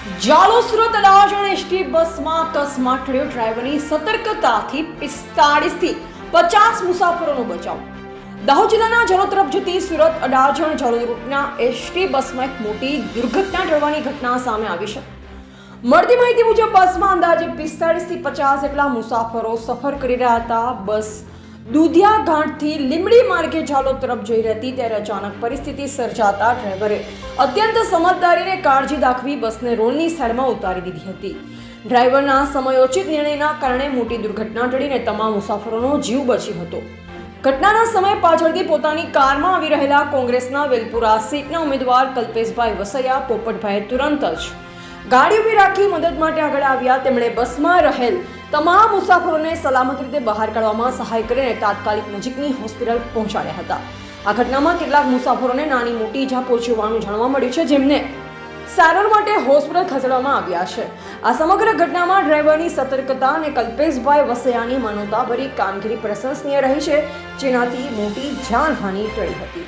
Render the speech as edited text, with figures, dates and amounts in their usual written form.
જાલો Surat Adajan ST બસમાં અકસ્માત થયો. ડ્રાઈવરની સતર્કતાથી 45 થી 50 મુસાફરોનો બચાવ. દાહોદ જિલ્લાના જાલો તરફ જતી સુરત અડાજણ જાલો રૂટના એસટી બસમાં એક મોટી દુર્ઘટના ટળવાની ઘટના સામે આવી છે. મળતી માહિતી મુજબ બસમાં અંદાજે 45 થી 50 જેટલા મુસાફરો સફર કરી રહ્યા હતા. બસ દુધિયા ઘાટથી લીંબડી માર્ગે જાલો તરફ જઈ રહી હતી ત્યારે અચાનક પરિસ્થિતિ સર્જાતા ડ્રાઈવરે અત્યંત સમજદારીને કાળજી દાખવી બસને રોડની સાઈડમાં ઉતારી દીધી હતી. ડ્રાઈવરના સમયોચિત નિર્ણયના કારણે મોટી દુર્ઘટના ટળીને તમામ મુસાફરોનો જીવ બચ્યો હતો. ઘટનાના સમયે પાછળથી પોતાની કારમાં આવી રહેલા કોંગ્રેસના વેલપુરા સીટના ઉમેદવાર કલ્પેશભાઈ વસૈયા પોપટભાઈએ તુરંત જ ગાડી ઉભી રાખી મદદ માટે આગળ આવ્યા. તેમણે બસમાં રહેલ તમામ મુસાફરોને સલામત રીતે બહાર કાઢવામાં સહાય કરીને તાત્કાલિક નજીકની હોસ્પિટલ પહોંચાડ્યા હતા. આ ઘટનામાં કેટલાક મુસાફરોને નાની મોટી ઈજા પહોંચી હોવાનું જાણવા મળ્યું છે, જેમને સારવાર માટે હોસ્પિટલ ખસેડવામાં આવ્યા છે. આ સમગ્ર ઘટનામાં ડ્રાઈવરની સતર્કતા અને કલ્પેશભાઈ વસૈયાની માનવતાભરી કામગીરી પ્રશંસનીય રહી છે, જેનાથી મોટી જાનહાનિ ટળી હતી.